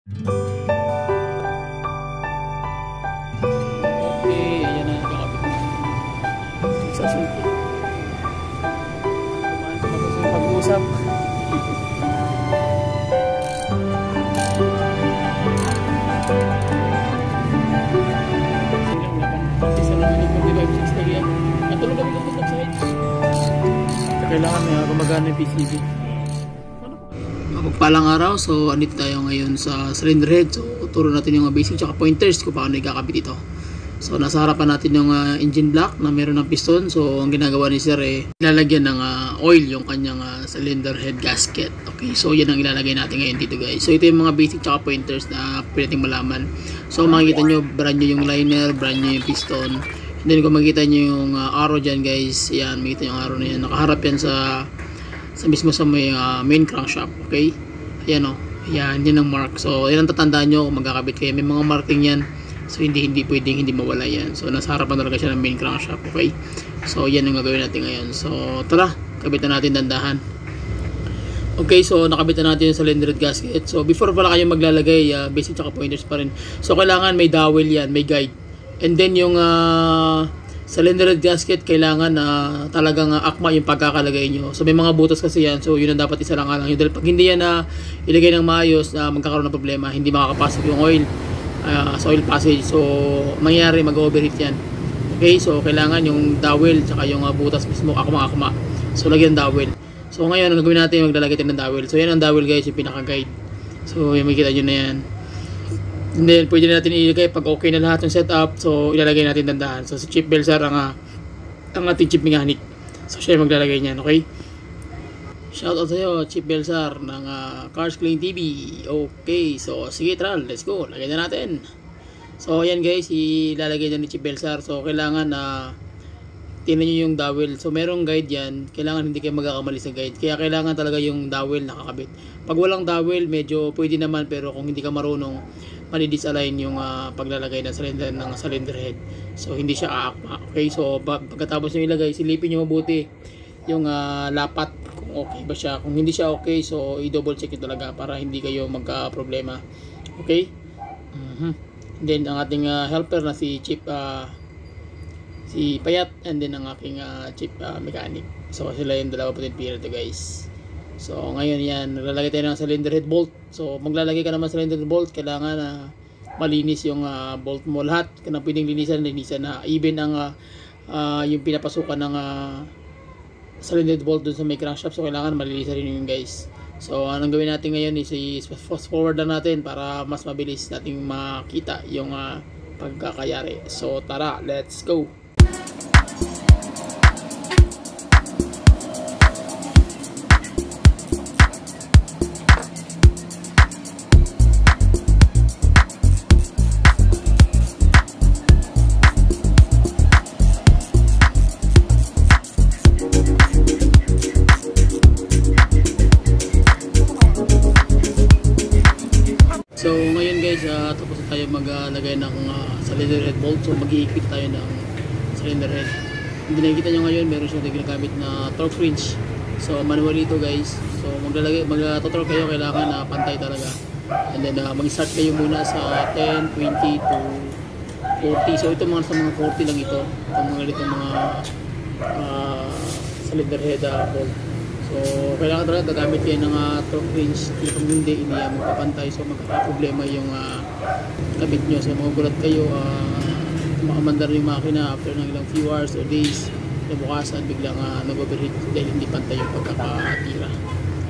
Okay, ayan na nakakabit na. Magsasulti. Kumain sa masusunod pag-uusap. Kailangan may gumagana yung PCB. Magpalang araw, so andito tayo ngayon sa cylinder head. So turo natin yung basic tsaka pointers kung paano ikakabit ito. So nasa harapan natin yung engine block na meron ng piston. So ang ginagawa ni sir ilalagyan ng oil yung kanyang cylinder head gasket. Okay, so yan ang ilalagay natin ngayon dito guys. So ito yung mga basic tsaka pointers na pwede nating malaman. So makikita nyo, brand new yung liner, brand new yung piston. And then kung makikita nyo yung arrow dyan guys, yan, makikita yung arrow na yan. Nakaharap yan sa mismo sa may main crankshaft. Okay, ayan o, yan ang mark. So yan ang tatandaan nyo kung magkakabit kayo. May mga marking yan. So hindi pwedeng hindi mawala yan. So nasa harapan talaga siya ng main crankshaft. Okay, so yan ang gagawin natin ngayon. So tara, kabitan natin dandahan. Okay, so nakabitan natin yung cylinder head gasket. So before pala kayo maglalagay, basic tsaka pointers pa rin. So kailangan may dowel yan, may guide. And then yung cylinder head gasket kailangan talagang akma yung pagkakalagay nyo. So may mga butas kasi yan. So yun ang dapat isa lang lang. Dahil pag hindi yan ilagay ng maayos, magkakaroon ng problema. Hindi makakapasok yung oil sa oil passage. So mangyayari mag-overheat yan. Okay, so kailangan yung dowel tsaka yung butas mismo akma-akma. So lagyan dowel. So ngayon ang gagawin natin, maglalagay tayo ng dowel. So yan ang dowel guys, yung pinaka-guide. So yung makikita nyo na yan. And then pwede na natin ilagay pag okay na lahat ng setup. So ilalagay natin dandahan. So si Chip Belsar ang ating chip mechanic. So siya yung maglalagay niyan, okay? Shout out sa iyo Chip Belsar ng Cars Clean TV. Okay, so sige tara, let's go. Lagay na natin. So ayan guys, ilalagay na ni Chip Belsar. So kailangan tingnan nyo yung dowel. So merong guide yan. Kailangan hindi kayo magkakamali sa guide. Kaya kailangan talaga yung dowel nakakabit. Pag walang dowel, medyo pwede naman. Pero kung hindi ka marunong, mani-disalign yung paglalagay ng cylinder head. So hindi siya aakma. Okay, so pagkatapos nyo ilagay, silipin nyo mabuti yung lapat kung okay ba siya. Kung hindi siya okay, so i-double check ito talaga para hindi kayo magka-problema. Okay? Then ang ating helper na si Chip si Payat, and then ang aking chip mechanic. So sila yung dalawa putin pira to guys. So ngayon yan, naglalagay tayo ng cylinder head bolt. So maglalagay ka naman cylinder head bolt, kailangan malinis yung bolt mo. Lahat na pwedeng linisan na even ang yung pinapasukan ng cylinder head bolt dun sa may crankshaft. So kailangan malinisan rin yun guys. So anong gawin natin ngayon is fast forward na natin para mas mabilis nating makita yung pagkakayari. So tara, let's go. So ngayon guys, tapos na tayo maglagay ng cylinder head bolt. So mag-iikpit tayo ng cylinder head. Hindi nakikita nyo ngayon, meron siyang ginagamit na torque wrench. So manual ito guys. So mag-torque kayo, kailangan pantay talaga. And then mag-start kayo muna sa 10, 20 to 40. So ito sa mga 40 lang ito. Itong mga cylinder head bolt. So kailangan talaga gagamit kayo ng torque wrench. Kung hindi magpapantay. So magkakaproblema yung kabit nyo. So magugulat kayo, makamandar yung makina after ng ilang few hours or days. Nabukasan biglang nag-overheat dahil hindi pantay yung pagkakatira.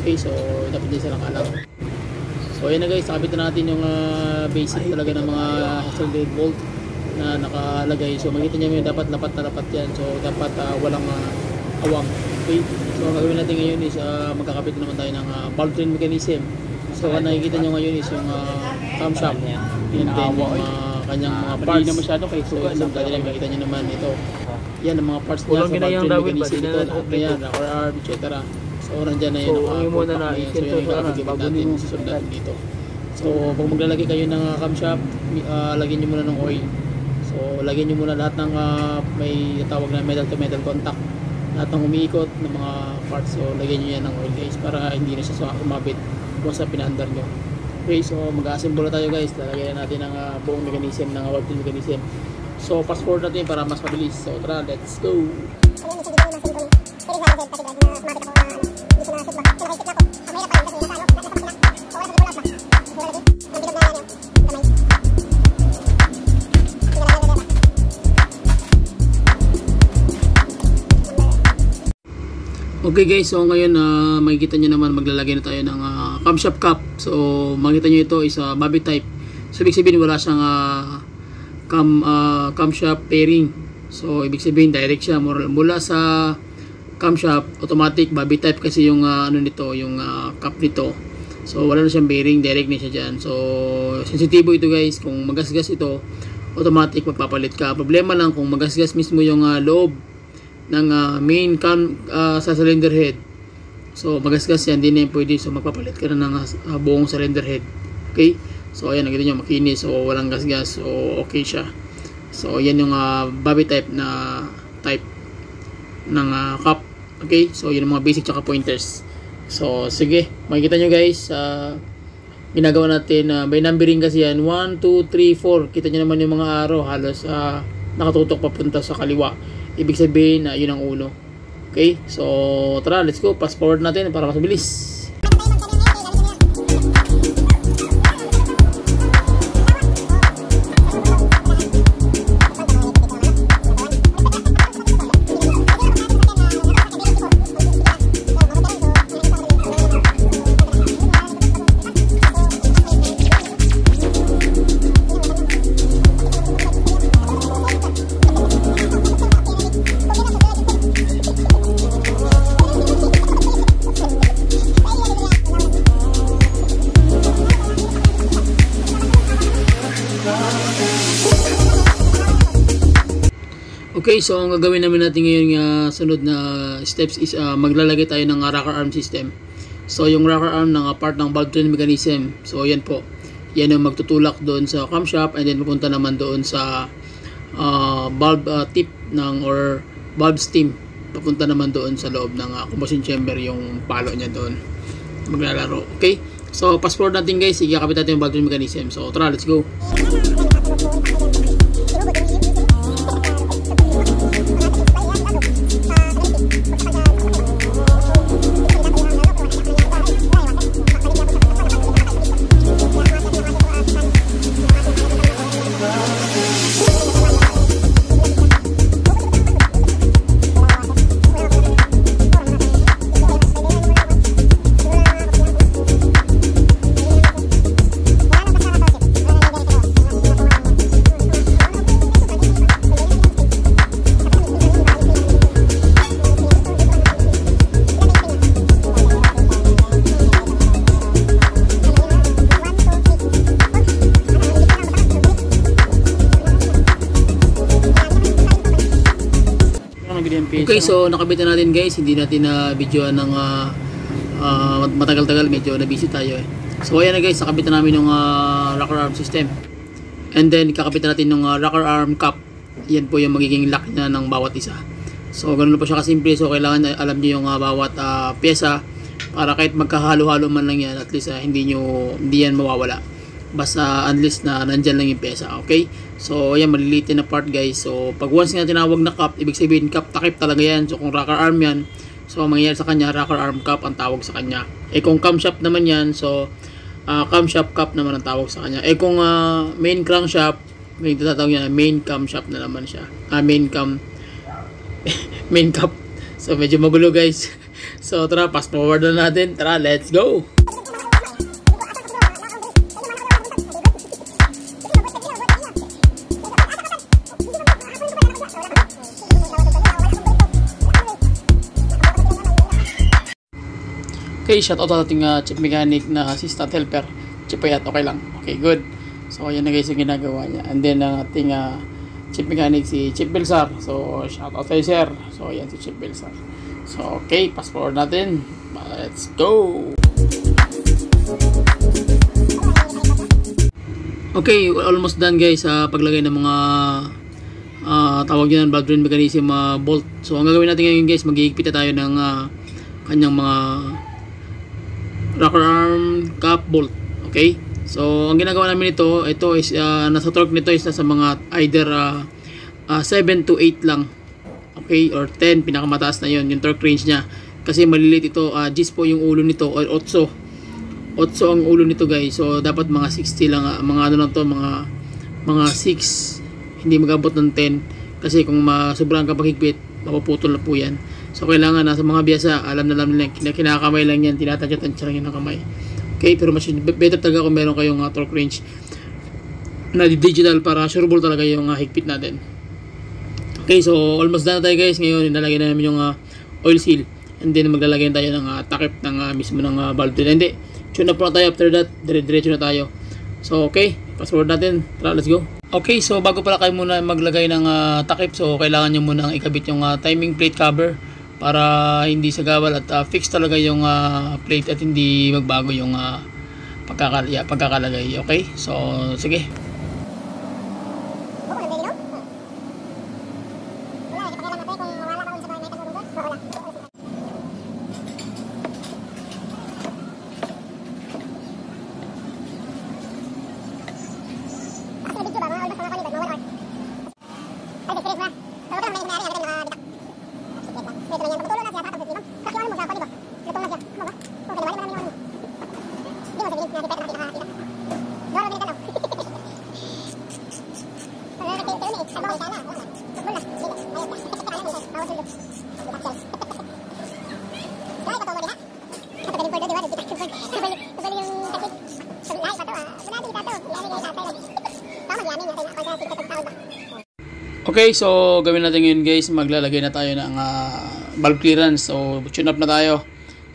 Okay, so dapat din silang alam. So ayan na guys, nakabit na natin yung basic talaga ng mga cylinder head bolt na nakalagay. So makikita nyo dapat lapat na lapat yan. So dapat walang awang. Okay, so ang gagawin natin ngayon is magkakabit naman tayo ng valve train mechanism. So ang nakikita nyo ngayon is yung camshaft. And then yung kanyang mga parts. Hindi na masyado kay suka. So makikita nyo naman ito. Yan ang mga parts niya sa valve train mechanism. Ito, ayan, rocker arm, etc. So nandyan na yun. So yung muna na, so yun yung kakagibit natin susundan dito. So pag maglalagay kayo ng camshaft, lagyan nyo muna ng oil. So lagyan nyo muna lahat ng may tawag na metal to metal contact. Lahat ng umiikot ng mga parts. So lagyan nyo yan ng oil guys para hindi na siya umabit kung sa pinaandar nyo. Okay, so mag-assemble na tayo guys. Lalagyan natin ang buong mechanism ng valve train mechanism. So fast forward natin para mas mabilis. So tara, let's go. Okay guys, so ngayon makikita nyo naman maglalagay na tayo ng camshaft cap. So makikita nyo ito is bobby type. So ibig sabihin wala siyang camshaft pairing. So ibig sabihin direct siya mula sa camshaft automatic bobby type kasi yung ano nito, yung cap nito. So wala na siyang bearing, direct na siya dyan. So sensitibo ito guys, kung magasgas ito automatic magpapalit ka. Problema lang kung magasgas mismo yung loob ng main sa cylinder head. So magasgas yan, hindi na pwede. So magpapalit ka na ng buong cylinder head. Okay, so ayan, nakita nyo makinis, so walang gasgas, so okay siya. So yan yung bobby type na type ng cap. Okay, so yun yung mga basic tsaka pointers. So sige, makikita nyo guys, ginagawa natin by numbering kasi yan, 1, 2, 3, 4. Kita nyo naman yung mga arrow halos nakatutok papunta sa kaliwa. Ibig sabihin yun ang uno. Okay, so tara, let's go. Fast forward natin para mas mabilis. Okay, so ang gagawin namin natin ngayon sunod na steps is maglalagay tayo ng rocker arm system. So yung rocker arm ng part ng valve train mechanism. So yan po. Yan yung magtutulak doon sa camshaft and then pupunta naman doon sa valve tip ng or valve stem. Papunta naman doon sa loob ng combustion chamber yung palo niya doon. Maglalaro. Okay? So fast forward natin guys, ikakabit natin yung valve train mechanism. So tara, let's go. Okay, so nakabit na natin guys, hindi natin na videoan ng matagal-tagal, medyo na busy tayo eh. So ayan na guys, nakabit na namin yung rocker arm system. And then kakabit na natin yung rocker arm cap. Yan po yung magiging lock niya ng bawat isa. So ganun po siya kasimple, so kailangan alam niyo yung bawat pyesa para kahit magkahalo-halo man lang yan, at least hindi yan mawawala. Basta unless na nandyan lang yung pyesa, okay? So ayan, maliliit na part guys. So pag once nga tinawag na cap, ibig sabihin cap takip talaga yan. So kung rocker arm yan, so ang mangyayari sa kanya, rocker arm cap ang tawag sa kanya. Eh kung camshaft naman yan, so camshaft cap naman ang tawag sa kanya. Eh kung main crankshaft, may tatawag yan, main camshaft na naman siya. Main cap. So medyo magulo guys. So tara, fast forward na natin. Tara, let's go. Okay, shoutout sa ating chip mechanic na assistant helper. Chip Payat, okay lang. Okay, good. So, ayan na guys yung ginagawa niya. And then, ang ating chip mechanic si Chip Belsar. So, shoutout tayo sir. So, ayan si Chip Belsar. So, okay, fast forward natin. Let's go! Okay, almost done guys sa paglagay ng mga tawag yan, valve train mechanism bolt. So, ang gagawin natin ngayon guys, mag-iigpit tayo ng kanyang mga rocker arm cap bolt. Okay, So, ang ginagawa namin ito is, nasa torque nito is nasa mga either 7 to 8 lang. Okay, or 10, pinakamataas na yon yung torque range niya. Kasi maliliit ito, Gis po yung ulo nito, or 8 ang ulo nito guys. So, dapat mga 60 lang, mga ano lang to, mga 6, hindi mag-abot ng 10. Kasi kung sobrang kapag-higpit, mapuputol na po yan. So, kailangan nasa mga biyasa, alam nila, kinakamay lang yan, tinatadya-tadya lang yan ng kamay. Okay, pero mas better talaga kung meron kayong torque range na digital para sureball talaga yung higpit natin. Okay, so almost done na tayo guys. Ngayon, ilalagay na namin yung oil seal. And then, maglalagay tayo ng takip ng mismo ng valve. Hindi, tune up na tayo. After that, dire-diretso na tayo. So, okay, fast forward natin. Tara, let's go. Okay, so bago pala kayo muna maglagay ng takip, so kailangan nyo muna ikabit yung timing plate cover para hindi sagawal at fix talaga yung plate at hindi magbago yung pagkakalagay. Okay, so sige. Okay, so gawin natin ngayon guys, maglalagay na tayo ng valve clearance. So tune up na tayo.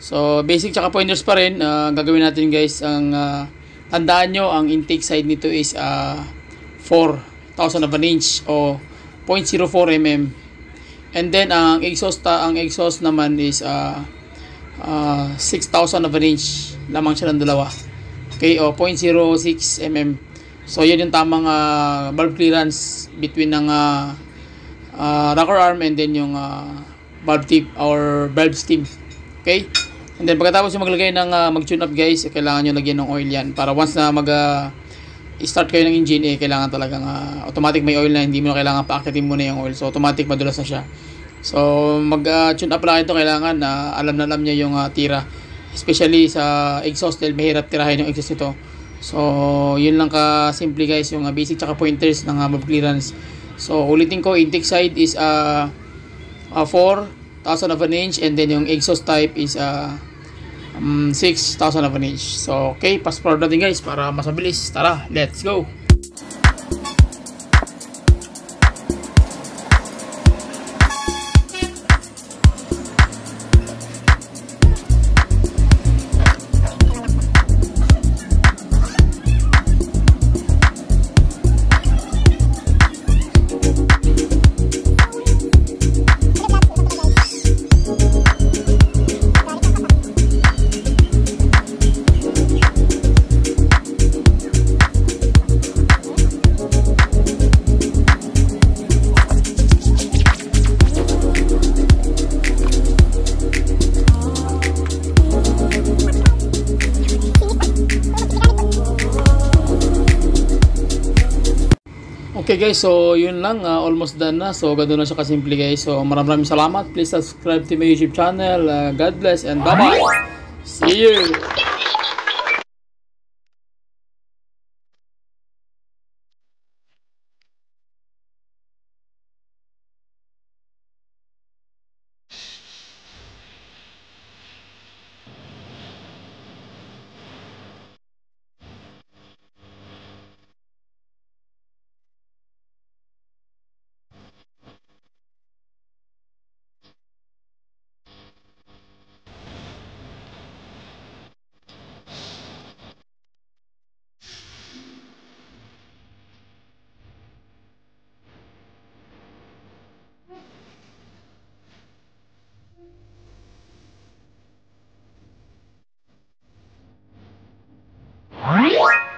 So basic tsaka pointers pa rin. Gagawin natin guys, ang tandaan nyo, ang intake side nito is 4,000 of an inch o 0.04 mm. And then ang exhaust naman is 6,000 of an inch. Lamang siya ng dalawa. Okay, o 0.06 mm. So yun yung tamang valve clearance between ng rocker arm and then yung valve tip or valve stem. Okay? And then pagkatapos yung maglagay ng mag-tune up guys, kailangan nyo lagyan ng oil yan para once na start kayo ng engine, kailangan talagang automatic may oil na, hindi mo na kailangan paakyatin muna yung oil. So automatic madulas na siya. So mag-tune up lang ito, kailangan alam na alam niya yung tira, especially sa exhaust dahil mahirap tirahin yung exhaust nito. So yun lang ka simple guys, yung basic tsaka pointers ng valve clearance. So ulitin ko, intake side is 4,000 of an inch and then yung exhaust type is 6,000 of an inch. So okay, fast forward natin guys para mas mabilis. Tara, let's go. Okay guys, so yun lang, almost done na. So ganoon na siya kasimple guys. So maraming salamat. Please subscribe to my YouTube channel. God bless and bye bye. See you. What?